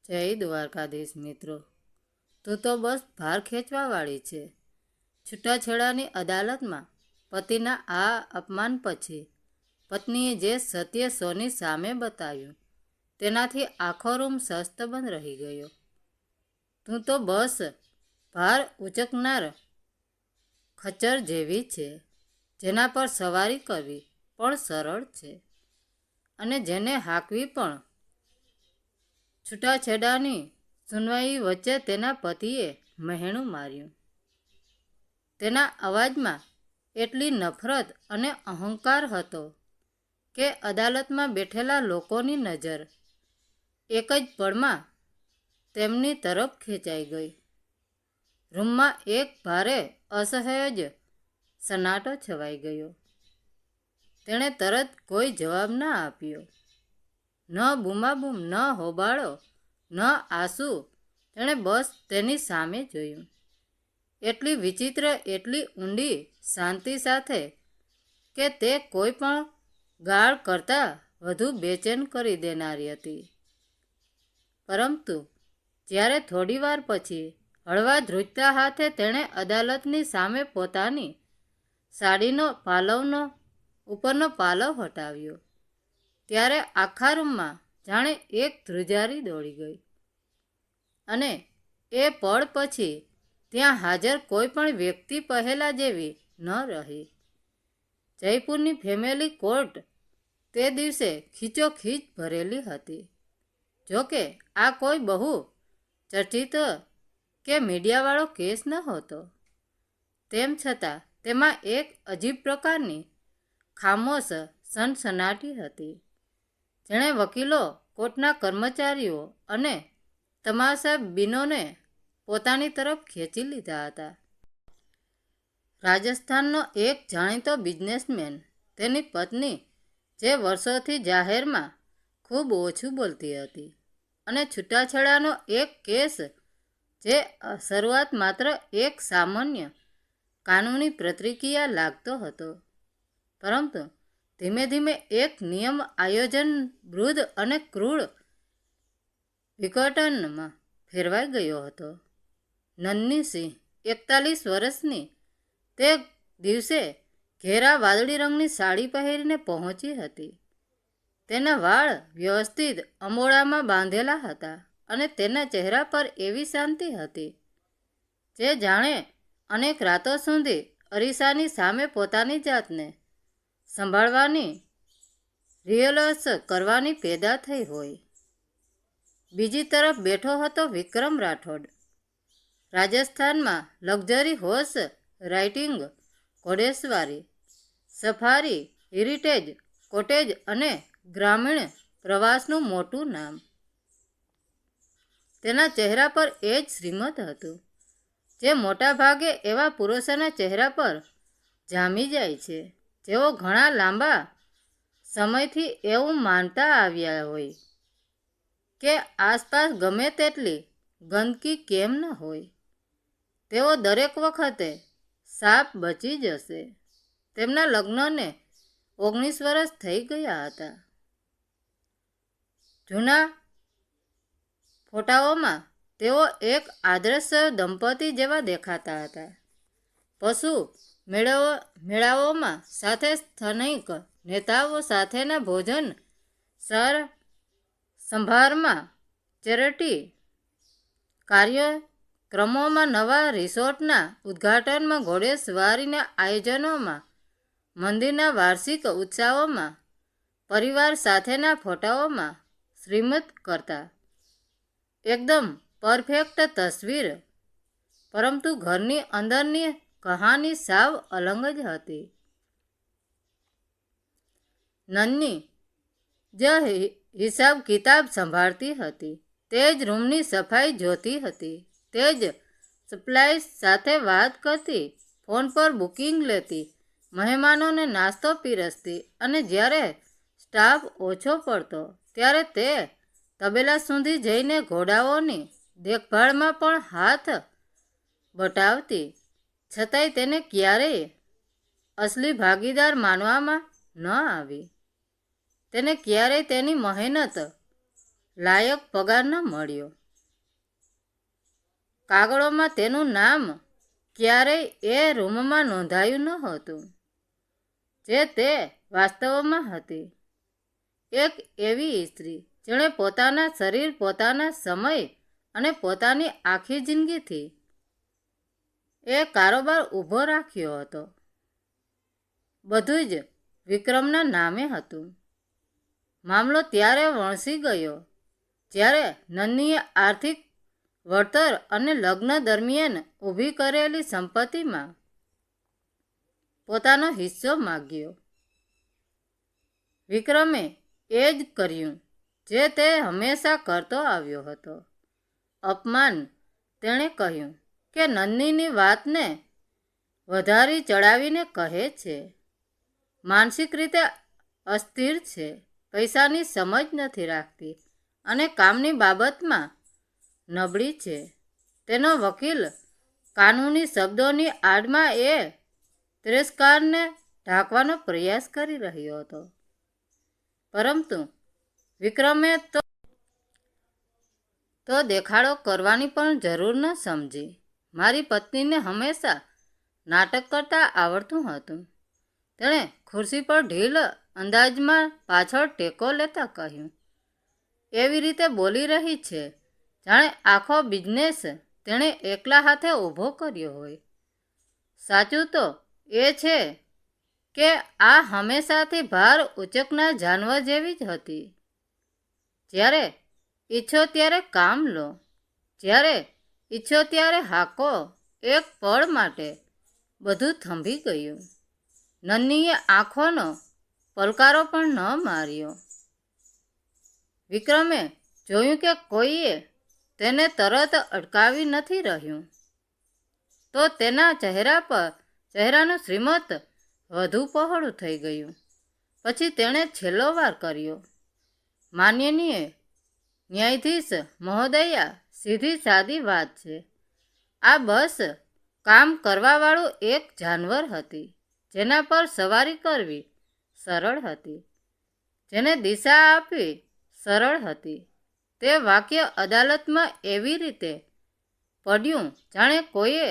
જય દ્વારકાધીશ મિત્રો, તું તો બસ ભાર ખેંચવાવાળી છે. છૂટાછેડાની અદાલતમાં પતિના આ અપમાન પછી પત્નીએ જે સત્ય સોની સામે બતાવ્યું તેનાથી આખો રૂમ શસ્તબંધ રહી ગયો. તું તો બસ ભાર ઉચકનાર ખચ્ચર જેવી છે, જેના પર સવારી કરવી પણ સરળ છે અને જેને હાંકવી પણ. છૂટાછેડાની સુનવાઈ વચ્ચે તેના પતિએ મહેણું માર્યું. તેના અવાજમાં એટલી નફરત અને અહંકાર હતો કે અદાલતમાં બેઠેલા લોકોની નજર એક જ પળમાં તેમની તરફ ખેંચાઈ ગઈ. રૂમમાં એક ભારે અસહજ સન્નાટો છવાઈ ગયો. તેણે તરત કોઈ જવાબ ના આપ્યો. ન બૂમાબૂમ, ન હોબાળો, ન આંસુ. તેણે બસ તેની સામે જોયું. એટલી વિચિત્ર, એટલી ઊંડી શાંતિ સાથે કે તે કોઈ પણ ગાળ કરતાં વધુ બેચેન કરી દેનારી હતી. પરંતુ જ્યારે થોડીવાર પછી હળવા ધ્રુજતા હાથે તેણે અદાલતની સામે પોતાની સાડીનો ઉપરનો પાલવ હટાવ્યો, ત્યારે આખા રૂમમાં જાણે એક ધ્રુજારી દોડી ગઈ. અને એ પળ પછી ત્યાં હાજર કોઈ પણ વ્યક્તિ પહેલા જેવી ન રહી. જયપુરની ફેમિલી કોર્ટ તે દિવસે ખીચોખીચ ભરેલી હતી. જોકે આ કોઈ બહુ ચર્ચિત કે મીડિયાવાળો કેસ નહોતો. તેમ છતાં તેમાં એક અજીબ પ્રકારની ખામોશ સનસનાટી હતી, જેણે વકીલો, કોર્ટના કર્મચારીઓ અને તમાશાબીનોને પોતાની તરફ ખેંચી લીધા હતા. રાજસ્થાનનો એક જાણીતો બિઝનેસમેન, તેની પત્ની જે વર્ષોથી જાહેરમાં ખૂબ ઓછું બોલતી હતી, અને છૂટાછેડાનો એક કેસ જે શરૂઆત માત્ર એક સામાન્ય કાનૂની પ્રતિક્રિયા લાગતો હતો, પરંતુ ધીમે ધીમે એક નિયમ આયોજનબદ્ધ અને ક્રૂર વિઘટનમાં ફેરવાઈ ગયો હતો. નન્હી સિંહ, 41 વર્ષની, તે દિવસે ઘેરા વાદળી રંગની સાડી પહેરીને પહોંચી હતી. તેના વાળ વ્યવસ્થિત અંબોળામાં બાંધેલા હતા અને તેના ચહેરા પર એવી શાંતિ હતી જે જાણે અનેક રાતો સુધી અરીસાની સામે પોતાની જાતને સંભાળવાની રિહર્સલ કરવાની પેદા થઈ હોય. બીજી તરફ બેઠો હતો વિક્રમ રાઠોડ. રાજસ્થાનમાં લક્ઝરી હોર્સ રાઇડિંગ, ઘોડેસવારી, સફારી, હેરિટેજ કોટેજ અને ગ્રામીણ પ્રવાસનું મોટું નામ. તેના ચહેરા પર એ જ શ્રીમત હતું જે મોટાભાગે એવા પુરુષોના ચહેરા પર જામી જાય છે જેઓ ઘણા લાંબા સમયથી એવું માનતા આવ્યા હોય કે આસપાસ ગમે તેટલી ગંદકી કેમ ન હોય, તેઓ દરેક વખતે સાપ બચી જશે. તેમના લગ્નને 19 વર્ષ થઈ ગયા હતા. જૂના ફોટાઓમાં તેઓ એક આદર્શ દંપતી જેવા દેખાતા હતા. પશુ મેળાઓમાં સાથે, સ્થાનિક નેતાઓ સાથેના ભોજન સંભારમાં, ચેરિટી કાર્યક્રમોમાં, નવા રિસોર્ટના ઉદ્ઘાટનમાં, ઘોડેસવારીના આયોજનોમાં, મંદિરના વાર્ષિક ઉત્સવોમાં, પરિવાર સાથેના ફોટાઓમાં શ્રીમત કરતા. એકદમ પરફેક્ટ તસવીર, પરંતુ ઘરની અંદરની કહાની સાવ અલગ જ હતી. નન્હી જ હિસાબ કિતાબ સંભાળતી હતી, તે જ રૂમની સફાઈ જોતી હતી, તે જ સપ્લાયર્સ સાથે વાત કરતી, ફોન પર બુકિંગ લેતી, મહેમાનોને નાસ્તો પીરસતી, અને જ્યારે સ્ટાફ ઓછો પડતો ત્યારે તે તબેલા સુધી જઈને ઘોડાઓની દેખભાળમાં પણ હાથ બટાવતી. છતાંય તેને ક્યારેય અસલી ભાગીદાર માનવામાં ન આવી. તેને ક્યારેય તેની મહેનત લાયક પગાર ન મળ્યો. કાગળોમાં તેનું નામ ક્યારેય એ રૂમમાં નોંધાયું ન હતું જે તે વાસ્તવમાં હતી. એક એવી સ્ત્રી જેણે પોતાના શરીર, પોતાના સમય અને પોતાની આખી જિંદગીથી એ કારોબાર ઊભો રાખ્યો હતો. બધું જ વિક્રમના નામે હતું. મામલો ત્યારે વણસી ગયો જ્યારે નન્નીએ આર્થિક વળતર અને લગ્ન દરમિયાન ઊભી કરેલી સંપત્તિમાં પોતાનો હિસ્સો માગ્યો. વિક્રમે એ જ કર્યું જે તે હંમેશા કરતો આવ્યો હતો. અપમાન. તેણે કહ્યું કે નન્નીની વાતને વધારી ચડાવીને કહે છે, માનસિક રીતે અસ્થિર છે, પૈસાની સમજ નથી રાખતી અને કામની બાબતમાં નબળી છે. તેનો વકીલ કાનૂની શબ્દોની આડમાં એ તિરસ્કારને ઢાંકવાનો પ્રયાસ કરી રહ્યો હતો. પરંતુ વિક્રમે તો દેખાડો કરવાની પણ જરૂર ન સમજી. મારી પત્નીને હંમેશા નાટક કરતા આવડતું હતું. તેણે ખુરશી પર ઢીલ અંદાજમાં પાછળ ટેકો લેતા કહ્યું, એવી રીતે બોલી રહી છે જાણે આખો બિઝનેસ તેણે એકલા હાથે ઊભો કર્યો હોય. સાચું તો એ છે કે આ હંમેશાથી ભાર ઉચકનાર જાનવર જેવી જ હતી. જ્યારે ઈચ્છો ત્યારે કામ લો, જ્યારે ઈચ્છો ત્યારે હાકો. એક પળ માટે બધું થંભી ગયું. નન્નીએ આંખોનો પલકારો પણ ન માર્યો. વિક્રમે જોયું કે કોઈએ તેને તરત અટકાવી નથી રહ્યું. તો તેના ચહેરાનું શ્રીમત વધુ પહોળું થઈ ગયું. પછી તેણે છેલ્લો વાર કર્યો, માનનીય ન્યાયાધીશ મહોદયા, સીધી સાદી વાત છે. આ બસ કામ કરવાવાળું એક જાનવર હતી જેના પર સવારી કરવી સરળ હતી, જેને દિશા આપવી સરળ હતી. તે વાક્ય અદાલતમાં એવી રીતે પડ્યું જાણે કોઈએ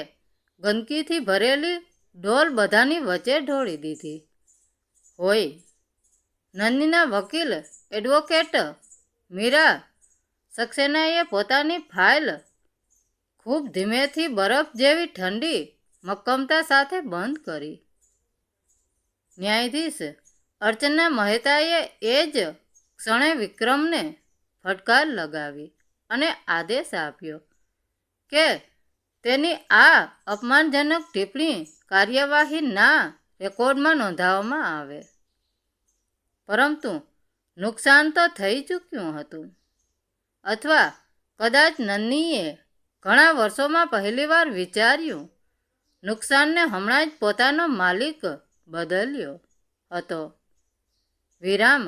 ગંદકીથી ભરેલી ડોલ બધાની વચ્ચે ઢોળી દીધી હોય. નન્નીના વકીલ એડવોકેટ મીરા સક્સેનાએ પોતાની ફાઇલ ખૂબ ધીમેથી બરફ જેવી ઠંડી મક્કમતા સાથે બંધ કરી. ન્યાયાધીશ અર્ચના મહેતાએ એ જ ક્ષણે વિક્રમને ફટકાર લગાવી અને આદેશ આપ્યો કે તેની આ અપમાનજનક ટિપ્પણી કાર્યવાહીના રેકોર્ડમાં નોંધવામાં આવે. પરંતુ નુકસાન તો થઈ ચૂક્યું હતું. અથવા કદાચ નન્નીએ ઘણા વર્ષોમાં પહેલીવાર વિચાર્યું, નુકસાનને હમણાં જ પોતાનો માલિક બદલ્યો હતો. વિરામ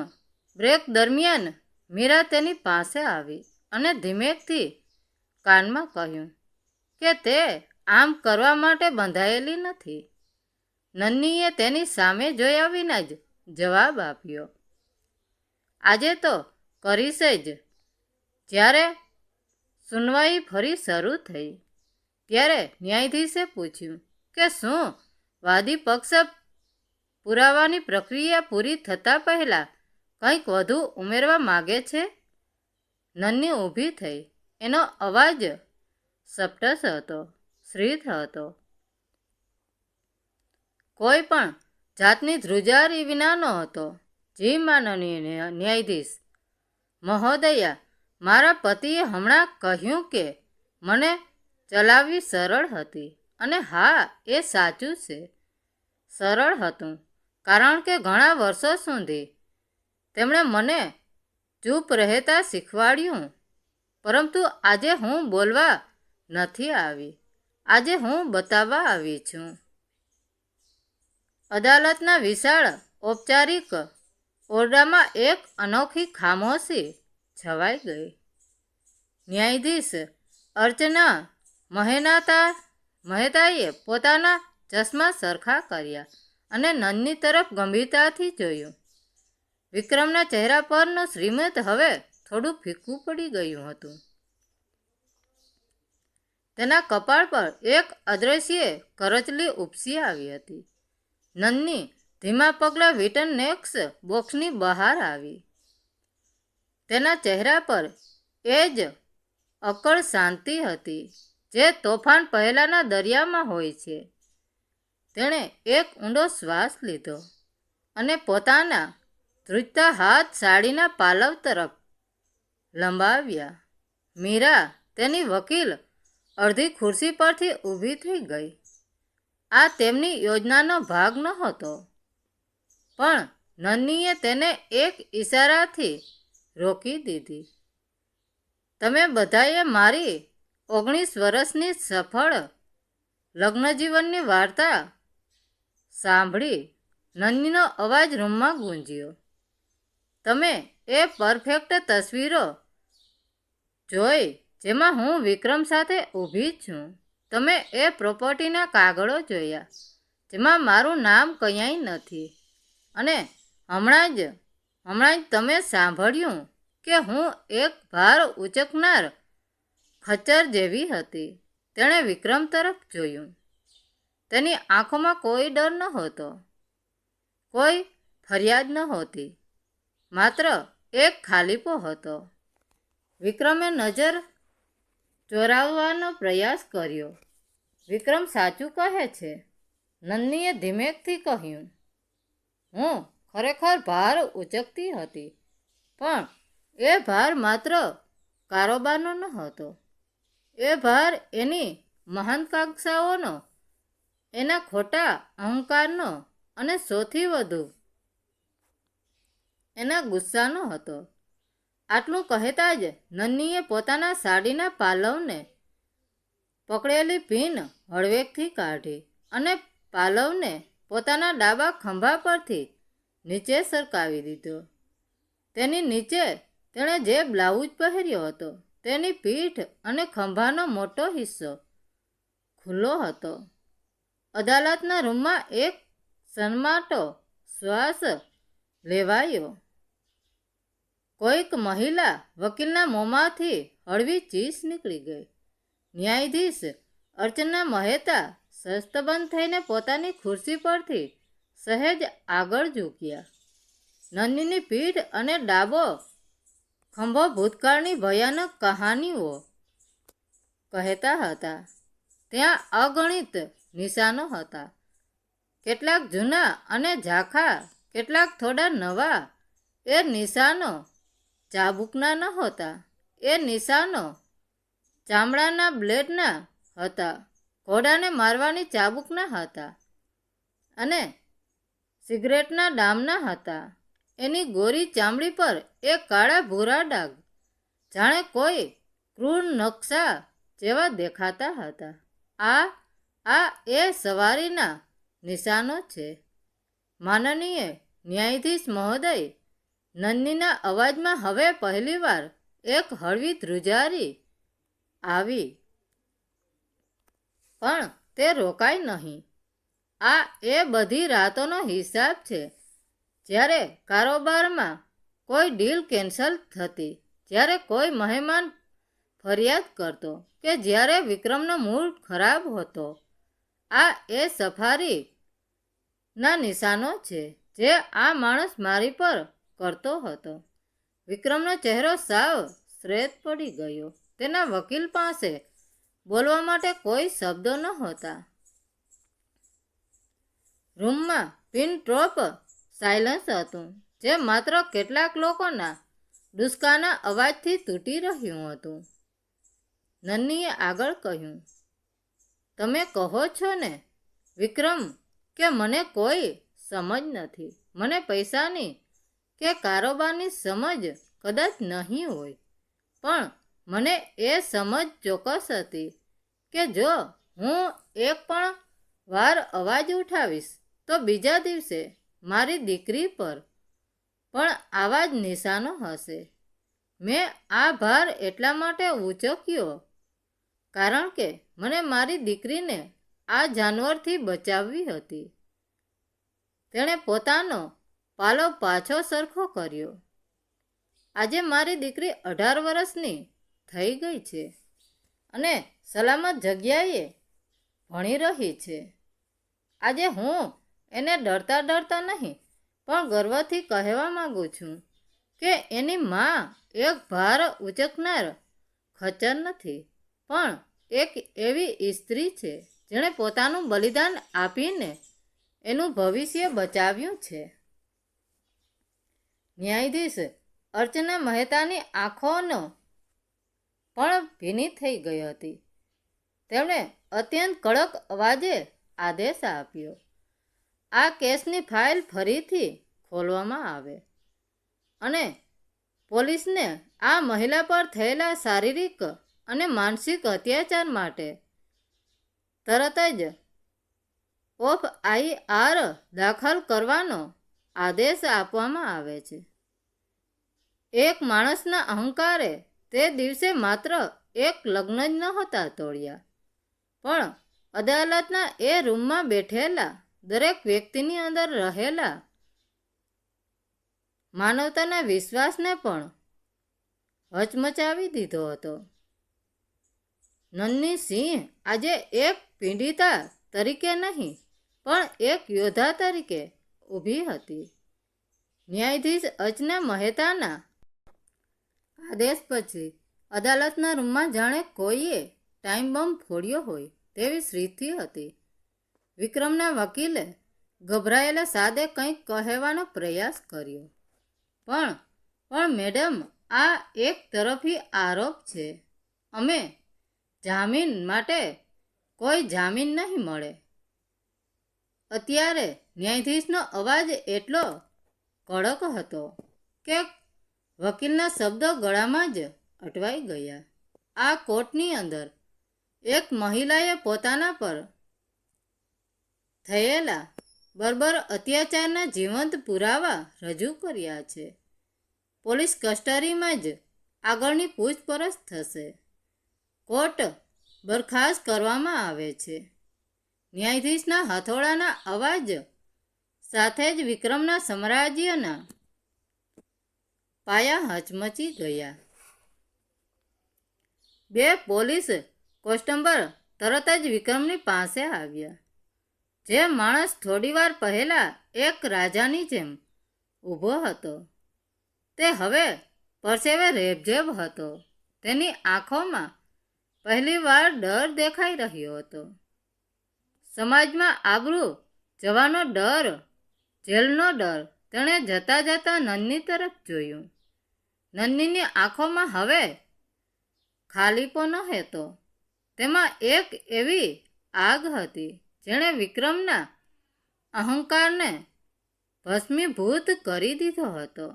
બ્રેક દરમિયાન મીરા તેની પાસે આવી અને ધીમેકથી કાનમાં કહ્યું કે તે આમ કરવા માટે બંધાયેલી નથી. નન્નીએ તેની સામે જોયા વિના જ જવાબ આપ્યો, આજે તો કરીશ જ. જ્યારે સુનવાઈ ફરી શરૂ થઈ ત્યારે ન્યાયાધીશે પૂછ્યું કે શું વાદી પક્ષ પુરાવાની પ્રક્રિયા પૂરી થતાં પહેલાં કંઈક વધુ ઉમેરવા માગે છે. નન્ની ઊભી થઈ. એનો અવાજ સપ્ટસ હતો, સ્ત્રીથ હતો, કોઈ પણ જાતની ધ્રુજારી વિનાનો હતો. જી માનનીય ન્યાયાધીશ મહોદયા, મારા પતિએ હમણાં કહ્યું કે મને ચલાવવી સરળ હતી. અને હા, એ સાચું છે, સરળ હતું, કારણ કે ઘણા વર્ષો સુધી તેમણે મને ચૂપ રહેતા શીખવાડ્યું. પરંતુ આજે હું બોલવા નથી આવી, આજે હું બતાવવા આવી છું. અદાલતના વિશાળ ઔપચારિક ઓરડામાં એક અનોખી ખામોશી છવાઈ ગઈ. ન્યાયાધીશ અર્ચના મહેતાએ પોતાના ચશ્મા સરખા કર્યા અને નન્ની તરફ ગંભીરતાથી જોયું. વિક્રમના ચહેરા પરનો શ્રીમત હવે થોડું ફીકું પડી ગયું હતું. તેના કપાળ પર એક અદ્રશ્ય કરચલી ઉપસી આવી હતી. નન્ની ધીમા પગલા વિટન નેક્સ બોક્સની બહાર આવી. તેના ચહેરા પર એ જ અકળ શાંતિ હતી જે તોફાન પહેલાના દરિયામાં હોય છે. તેણે એક ઊંડો શ્વાસ લીધો અને પોતાના ધ્રુજતા હાથ સાડીના પાલવ તરફ લંબાવ્યા. મીરા, તેની વકીલ, અડધી ખુરશી પરથી ઊભી થઈ ગઈ. આ તેમની યોજનાનો ભાગ નહોતો, પણ નન્નીએ તેને એક ઈશારાથી રોકી દીધી. તમે બધાએ મારી 19 વર્ષની સફળ લગ્નજીવનની વાર્તા સાંભળી. નન્નીનો અવાજ રૂમમાં ગૂંજ્યો. તમે એ પરફેક્ટ તસવીરો જોઈ જેમાં હું વિક્રમ સાથે ઊભી છું. તમે એ પ્રોપર્ટીના કાગળો જોયા જેમાં મારું નામ ક્યાંય નથી. અને હમણાં જ તમે સાંભળ્યું કે હું એક ભાર ઉચકનાર ખચ્ચર જેવી હતી. તેણે વિક્રમ તરફ જોયું. તેની આંખોમાં કોઈ ડર નહોતો, કોઈ ફરિયાદ નહોતી, માત્ર એક ખાલીપો હતો. વિક્રમે નજર ચોરાવવાનો પ્રયાસ કર્યો. વિક્રમ સાચું કહે છે, નન્નીએ ધીમેકથી કહ્યું. હું ખરેખર ભાર ઉચકતી હતી, પણ એ ભાર માત્ર કારોબારનો નહોતો. એ ભાર એની મહત્વાકાંક્ષાઓનો, એના ખોટા અહંકારનો અને સૌથી વધુ એના ગુસ્સાનો હતો. આટલું કહેતા જ નન્નીએ પોતાના સાડીના પાલવને પકડેલી પિન હળવેકથી કાઢી અને પાલવને પોતાના ડાબા ખંભા પરથી નીચે સરકાવી દીધો. તેની નીચે તેણે જે બ્લાઉઝ પહેર્યો હતો તેની પીઠ અને ખંભાનો મોટો હિસ્સો ખુલ્લો હતો. અદાલતના રૂમમાં એક સન્નાટો શ્વાસ લેવાયો. કોઈક મહિલા વકીલના મોંમાંથી હળવી ચીસ નીકળી ગઈ. ન્યાયાધીશ અર્ચના મહેતા શસ્તબંધ થઈને પોતાની ખુરશી પરથી સહેજ આગળ ઝૂક્યા. નન્નીની પીઠ અને ડાબો ખંભો ભૂતકાળની ભયાનક કહાનીઓ કહેતા હતા. ત્યાં અગણિત નિશાનો હતા, કેટલાક જૂના અને ઝાંખા, કેટલાક થોડા નવા. એ નિશાનો ચાબુકના નહોતા, એ નિશાનો ચામડાના બ્લેડના હતા, ઘોડાને મારવાની ચાબુકના હતા અને સિગરેટના ડામના હતા. એની ગોરી ચામડી પર એ કાળા ભૂરા ડાઘ જાણે કોઈ ક્રૂર નકશા જેવા દેખાતા હતા. આ એ સવારીના નિશાનો છે, માનનીય ન્યાયાધીશ મહોદય. નન્નીના અવાજમાં હવે પહેલીવાર એક હળવી ધ્રુજારી આવી, પણ તે રોકાઈ નહીં. આ એ બધી રાતોનો હિસાબ છે, જ્યારે કારોબારમાં કોઈ ડીલ કેન્સલ થતી, જ્યારે કોઈ મહેમાન ફરિયાદ કરતો કે જ્યારે વિક્રમનો મૂડ ખરાબ હતો. આ એ સફારીના નિશાનો છે જે આ માણસ મારી પર કરતો હતો. વિક્રમનો ચહેરો સાવ શ્વેત પડી ગયો. તેના વકીલ પાસે બોલવા માટે કોઈ શબ્દો નહોતા. રૂમમાં પિન ડ્રોપ સાયલન્સ હતું, જે માત્ર કેટલાક લોકોના ડુસકાના અવાજથી તૂટી રહ્યું હતું. નન્નીએ આગળ કહ્યું, તમે કહો છો ને વિક્રમ કે મને કોઈ સમજ નથી. મને પૈસાની કે કારોબારની સમજ કદાચ નહીં હોય, પણ મને એ સમજ ચોક્કસ હતી કે જો હું એક પણ વાર અવાજ ઉઠાવીશ તો બીજા દિવસે મારી દીકરી પર પણ આવા જ નિશાનો હશે. મેં આ ભાર એટલા માટે ઉચક્યો કારણ કે મને મારી દીકરીને આ જાનવરથી બચાવવી હતી. તેણે પોતાનો પાલો પાછો સરખો કર્યો. આજે મારી દીકરી 18 વર્ષની થઈ ગઈ છે અને સલામત જગ્યાએ ભણી રહી છે. આજે હું એને ડરતા ડરતા નહીં પણ ગર્વથી કહેવા માંગુ છું કે એની માં એક ભાર ઉચકનાર ખચ્ચર નથી, પણ એક એવી સ્ત્રી છે જેણે પોતાનું બલિદાન આપીને એનું ભવિષ્ય બચાવ્યું છે. ન્યાયાધીશ અર્ચના મહેતાની આંખોનો પણ ભીની થઈ ગઈ હતી. તેમણે અત્યંત કડક અવાજે આદેશ આપ્યો, આ કેસની ફાઇલ ફરીથી ખોલવામાં આવે અને પોલીસને આ મહિલા પર થયેલા શારીરિક અને માનસિક અત્યાચાર માટે તરત જ FIR દાખલ કરવાનો આદેશ આપવામાં આવે છે. એક માણસના અહંકારે તે દિવસે માત્ર એક લગ્ન જ નહોતા તોડ્યા, પણ અદાલતના એ રૂમમાં બેઠેલા દરેક વ્યક્તિની અંદર રહેલા માનવતાના વિશ્વાસને પણ હચમચાવી દીધો હતો. નન્હી સિંહ આજે એક પીડિતા તરીકે નહીં પણ એક યોદ્ધા તરીકે ઊભી હતી. ન્યાયાધીશ અર્ચના મહેતાના આદેશ પછી અદાલતના રૂમમાં જાણે કોઈએ ટાઈમ બોમ્બ ફોડ્યો હોય તેવી સ્થિતિ હતી. વિક્રમના વકીલે ગભરાયેલા સાદે કંઈક કહેવાનો પ્રયાસ કર્યો, પણ મેડમ, આ એક તરફી આરોપ છે. અમે જામીન માટે કોઈ જામીન નહીં મળે. અત્યારે ન્યાયાધીશનો અવાજ એટલો કડક હતો કે વકીલના શબ્દો ગળામાં જ અટવાઈ ગયા. આ કોર્ટની અંદર એક મહિલાએ પોતાના પર થયેલા બર્બર અત્યાચારના જીવંત પુરાવા રજૂ કર્યા છે. પોલીસ કસ્ટડીમાં જ આગળની પૂછપરછ થશે. કોર્ટ બરખાસ્ત કરવામાં આવે છે. ન્યાયાધીશના હથોડાના અવાજ સાથે જ વિક્રમના સામ્રાજ્યના પાયા હચમચી ગયા. 2 પોલીસ કોન્સ્ટેબલ તરત જ વિક્રમની પાસે આવ્યા. જે માણસ થોડીવાર પહેલા એક રાજાની જેમ ઊભો હતો તે હવે પરસેવે રેબઝેબ હતો. તેની આંખોમાં પહેલીવાર ડર દેખાઈ રહ્યો હતો. સમાજમાં આબરૂ જવાનો ડર, જેલનો ડર. તેણે જતા જતા નન્હી તરફ જોયું. નન્હીની આંખોમાં હવે ખાલીપો નહોતો, તેમાં એક એવી આગ હતી જેણે વિક્રમના અહંકારને ભસ્મીભૂત કરી દીધો હતો.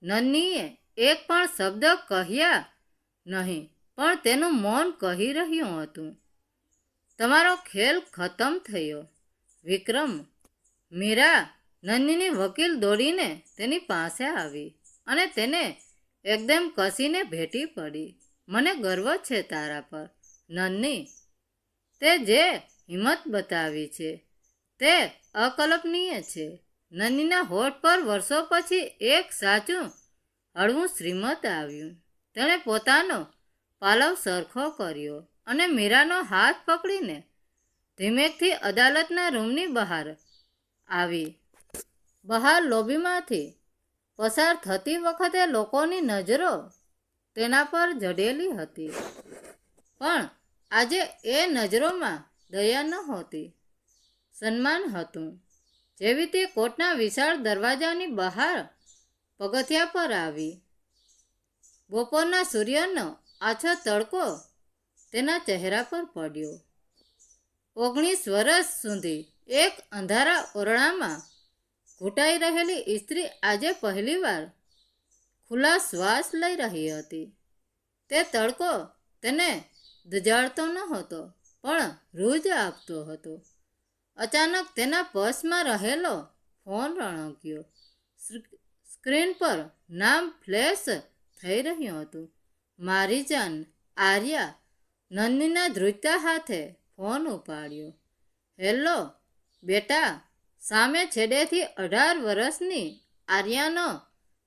નન્હીએ એક પણ શબ્દ કહ્યા નહીં, પણ તેનું મૌન કહી રહ્યું હતું, તમારો ખેલ ખતમ થયો વિક્રમ. મીરા, નન્હીની વકીલ દોડીને તેની પાસે આવી અને તેને એકદમ કસીને ભેટી પડી. મને ગર્વ છે તારા પર નન્હી. તે જે હિંમત બતાવી છે તે અકલ્પનીય છે. નન્હીના હોઠ પર વર્ષો પછી એક સાચું હળવું શ્રીમત આવ્યું. તેણે પોતાનો પાલવ સરખો કર્યો અને મીરાનો હાથ પકડીને ધીમેકથી અદાલતના રૂમની બહાર આવી. બહાર લોબીમાંથી પસાર થતી વખતે લોકોની નજરો તેના પર જડેલી હતી, પણ આજે એ નજરોમાં દયા નહોતી, સન્માન હતું. જેવી તે કોર્ટના વિશાળ દરવાજાની બહાર પગથિયા પર આવી, બપોરના સૂર્યનો આછો તડકો તેના ચહેરા પર પડ્યો. 19 વર્ષ સુધી એક અંધારા ઓરડામાં ઘૂંટાઈ રહેલી સ્ત્રી આજે પહેલીવાર ખુલ્લા શ્વાસ લઈ રહી હતી. તે તડકો તેને ધજાડતો નહોતો પણ રૂજ આપતો હતો. અચાનક તેના પર્સમાં રહેલો ફોન રણક્યો. સ્ક્રીન પર નામ ફ્લેશ થઈ રહ્યું હતું, મારી જાન આર્યા. નન્હીના ધ્રુજતા હાથે ફોન ઉપાડ્યો. હેલો બેટા. સામે છેડેથી 18 વર્ષની આર્યાનો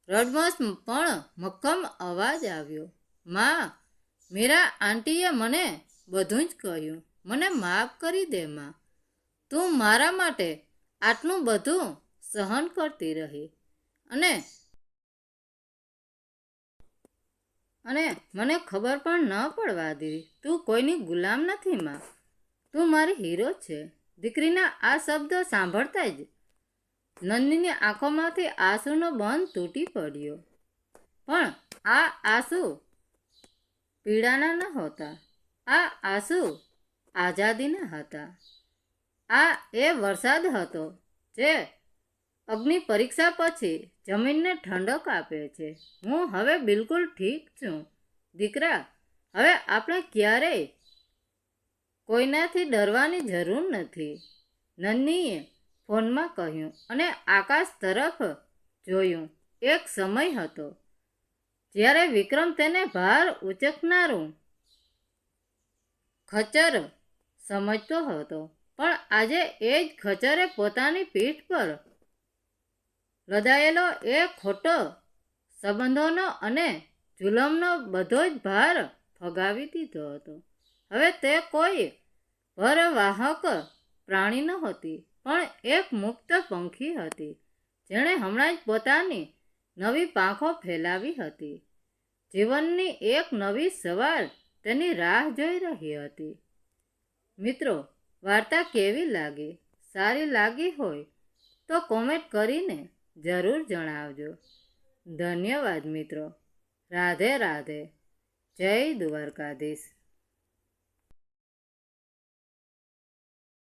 રડમસ પણ મક્કમ અવાજ આવ્યો. માં, મીરા આંટીએ મને બધું જ કહ્યું. મને માફ કરી દે માં. તું મારા માટે આટલું બધું સહન કરતી રહી અને મને ખબર પણ ન પડવા દીધી. તું કોઈની ગુલામ નથી માં. તું મારી હીરો છે. દીકરીના આ શબ્દો સાંભળતા જ નંદીની આંખોમાંથી આંસુનો બંધ તૂટી પડ્યો. પણ આ આંસુ પીડાના ન હતા. આ આંસુ આઝાદીના હતા. આ એ વરસાદ હતો જે અગ્નિ પરીક્ષા પછી જમીનને ઠંડક આપે છે. હું હવે બિલકુલ ઠીક છું દીકરા. હવે આપણે ક્યારેય કોઈનાથી ડરવાની જરૂર નથી, નન્નીએ ફોનમાં કહ્યું અને આકાશ તરફ જોયું. એક સમય હતો જ્યારે વિક્રમ તેને ભાર ઉચકનારું ખચ્ચર સમજતો હતો, પણ આજે એ જ ખચ્ચરે પોતાની પીઠ પર લદાયેલો એ ખોટો સંબંધોનો અને જુલમનો બધો જ ભાર ફગાવી દીધો હતો. હવે તે કોઈ ભરવાહક પ્રાણી નહોતી, પણ એક મુક્ત પંખી હતી જેણે હમણાં જ પોતાની નવી પાંખો ફેલાવી હતી. જીવનની એક નવી સવાર તેની રાહ જોઈ રહી હતી. મિત્રો, વાર્તા કેવી લાગી? સારી લાગી હોય તો કોમેન્ટ કરીને જરૂર જણાવજો. ધન્યવાદ મિત્રો. રાધે રાધે. જય દ્વારકાધીશ.